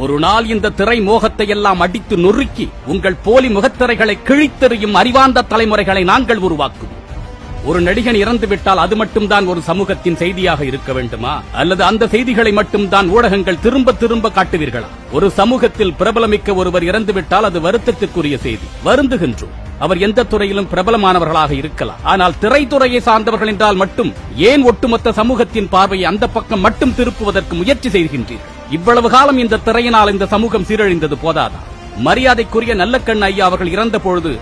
ஒரு நாள் இந்த திரை மோகத்தை எல்லாம் அடித்து நொறுக்கி உங்கள் போலி முகத்திரைகளை கிழித்தெறியும் அறிவார்ந்த தலைமுறைகளை நாங்கள் உருவாக்குவோம். ஒரு நடிகன் இறந்துவிட்டால் அது மட்டும்தான் ஒரு சமூகத்தின் செய்தியாக இருக்க வேண்டுமா? அல்லது அந்த செய்திகளை மட்டும்தான் ஊடகங்கள் திரும்ப திரும்ப காட்டுவீர்களா? ஒரு சமூகத்தில் பிரபலமிக்க ஒருவர் இறந்துவிட்டால் அது வருத்தத்திற்குரிய செய்தி. வருந்துகின்றோம். அவர் எந்த துறையிலும் பிரபலமானவர்களாக இருக்கலாம். ஆனால் திரைத்துறையை சார்ந்தவர்கள் என்றால் மட்டும் ஏன் ஒட்டுமொத்த சமூகத்தின் பார்வையை அந்த பக்கம் மட்டும் திருப்புவதற்கு முயற்சி செய்கின்றீர்கள்? இவ்வளவு காலம் இந்த திரையினால் இந்த சமூகம் சீரழிந்தது போதாதா? மரியாதைக்குரிய நல்லக்கண் ஐயா அவர்கள் இறந்த பொழுது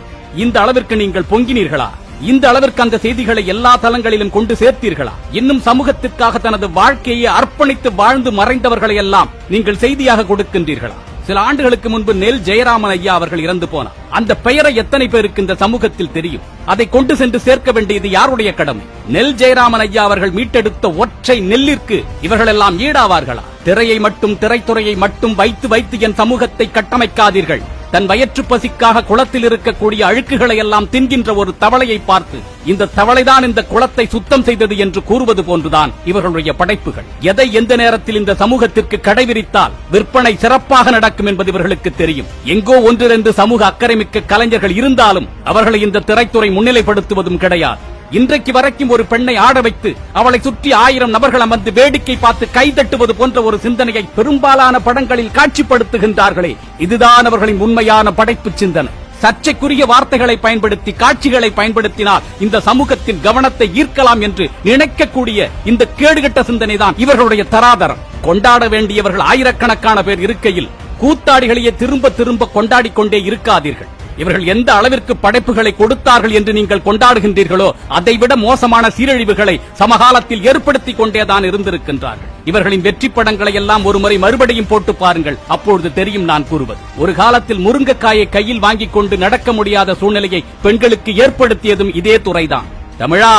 இந்த அளவிற்கு நீங்கள் பொங்கினீர்களா? இந்த அளவிற்கு அந்த செய்திகளை எல்லா தளங்களிலும் கொண்டு சேர்த்தீர்களா? இன்னும் சமூகத்திற்காக தனது வாழ்க்கையை அர்ப்பணித்து வாழ்ந்து மறைந்தவர்களை எல்லாம் நீங்கள் செய்தியாக கொடுக்கின்றீர்களா? சில ஆண்டுகளுக்கு முன்பு நெல் ஜெயராமன் ஐயா அவர்கள் இறந்து போனார். அந்த பெயரை எத்தனை பேருக்கு இந்த சமூகத்தில் தெரியும்? அதை கொண்டு சென்று சேர்க்க வேண்டியது யாருடைய கடமை? நெல் ஜெயராமன் ஐயா அவர்கள் மீட்டெடுத்த ஒற்றை நெல்லிற்கு இவர்கள் எல்லாம் ஈடாவார்களா? திரையை மட்டும் திரைத்துறையை மட்டும் வைத்து வைத்து என் சமூகத்தை கட்டமைக்காதீர்கள். தன் வயிற்று பசிக்காக குளத்தில் இருக்கக்கூடிய அழுக்குகளை எல்லாம் தின்கின்ற ஒரு தவளையை பார்த்து இந்த தவளைதான் இந்த குளத்தை சுத்தம் செய்தது என்று கூறுவது போன்றுதான் இவர்களுடைய படைப்புகள். எதை எந்த நேரத்தில் இந்த சமூகத்திற்கு கடைவிரித்தால் விற்பனை சிறப்பாக நடக்கும் என்பது இவர்களுக்கு தெரியும். எங்கோ ஒன்றிரண்டு சமூக அக்கறைமிக்க கலைஞர்கள் இருந்தாலும் அவர்களை இந்த திரைத்துறை முன்னிலைப்படுத்துவதும் கிடையாது. இன்றைக்கு வரைக்கும் ஒரு பெண்ணை ஆட வைத்து அவளை சுற்றி 1000 நபர்கள் அமர்ந்து வேடிக்கை பார்த்து கைதட்டுவது போன்ற ஒரு சிந்தனையை பெரும்பாலான படங்களில் காட்சிப்படுத்துகின்றார்களே, இதுதான் அவர்களின் உண்மையான படைப்பு சிந்தனை. சர்ச்சைக்குரிய வார்த்தைகளை பயன்படுத்தி காட்சிகளை பயன்படுத்தினால் இந்த சமூகத்தின் கவனத்தை ஈர்க்கலாம் என்று நினைக்கக்கூடிய இந்த கேடுகட்ட சிந்தனை தான் இவர்களுடைய தராதரம். கொண்டாட வேண்டியவர்கள் ஆயிரக்கணக்கான பேர் இருக்கையில் கூத்தாடிகளையே திரும்ப திரும்ப கொண்டாடிக் கொண்டே இருக்காதீர்கள். இவர்கள் எந்த அளவிற்கு படைப்புகளை கொடுத்தார்கள் என்று நீங்கள் கொண்டாடுகின்றீர்களோ அதைவிட மோசமான சீரழிவுகளை சமகாலத்தில் ஏற்படுத்திக் கொண்டேதான் இருந்திருக்கின்றார்கள். இவர்களின் வெற்றி படங்களை எல்லாம் ஒருமுறை மறுபடியும் போட்டு பாருங்கள். அப்பொழுது தெரியும் நான் கூறுவது. ஒரு காலத்தில் முருங்கைக்காயை கையில் வாங்கிக் கொண்டு நடக்க முடியாத சூழ்நிலையை பெண்களுக்கு ஏற்படுத்தியதும் இதே துறைதான். தமிழா,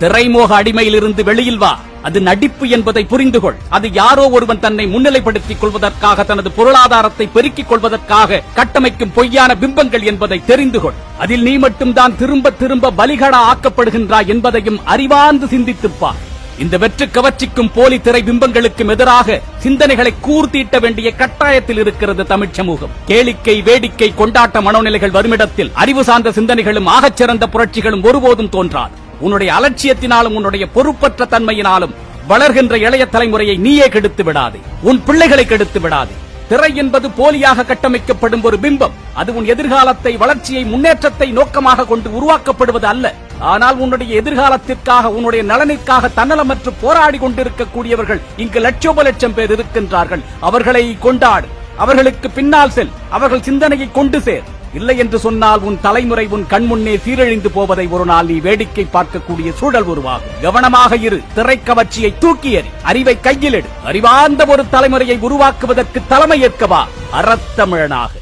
திரைமோக அடிமையிலிருந்து வெளியில் வா. அது நடிப்பு என்பதை புரிந்து கொள். அது யாரோ ஒருவன் தன்னை முன்னிலைப்படுத்திக் கொள்வதற்காக, தனது பொருளாதாரத்தை பெருக்கிக் கொள்வதற்காக கட்டமைக்கும் பொய்யான பிம்பங்கள் என்பதை தெரிந்து கொள். அதில் நீ மட்டும்தான் திரும்ப திரும்ப பலிகடா ஆக்கப்படுகின்றாய் என்பதையும் அறிவார்ந்து சிந்தித்துப்பார். இந்த வெற்று கவர்ச்சிக்கும் போலி திரை பிம்பங்களுக்கும் எதிராக சிந்தனைகளை கூர்த்தீட்ட வேண்டிய கட்டாயத்தில் இருக்கிறது தமிழ் சமூகம். கேளிக்கை, வேடிக்கை, கொண்டாட்ட மனோநிலைகள் வருமிடத்தில் அறிவு சார்ந்த சிந்தனைகளும் ஆகச்சிறந்த புரட்சிகளும் ஒருபோதும் தோன்றாது. உன்னுடைய அலட்சியத்தினாலும் உன்னுடைய பொறுப்பற்ற தன்மையினாலும் வளர்கின்ற இளைய தலைமுறையை நீயே கெடுத்து விடாதே. உன் பிள்ளைகளை கெடுத்து விடாதே. திரை என்பது போலியாக கட்டமைக்கப்படும் ஒரு பிம்பம். அது உன் எதிர்காலத்தை, வளர்ச்சியை, முன்னேற்றத்தை நோக்கமாக கொண்டு உருவாக்கப்படுவது அல்ல. ஆனால் உன்னுடைய எதிர்காலத்திற்காக, உன்னுடைய நலனிற்காக தன்னலமற்று போராடி கொண்டிருக்கக்கூடியவர்கள் இங்கு லட்சோப லட்சம் பேர் இருக்கின்றார்கள். அவர்களை கொண்டாடு, அவர்களுக்கு பின்னால் செல், அவர்கள் சிந்தனையை கொண்டு சேர். இல்லை என்று சொன்னால் உன் தலைமுறை உன் கண்முன்னே சீரழிந்து போவதை ஒரு நாள் நீ வேடிக்கை பார்க்கக்கூடிய சூழல் உருவாகும். கவனமாக இரு. திரைக்கவர்ச்சியை தூக்கி எறி. அறிவை கையில் எடு. அறிவார்ந்த ஒரு தலைமுறையை உருவாக்குவதற்கு தலைமை ஏற்கவா அறத்தமிழனாக.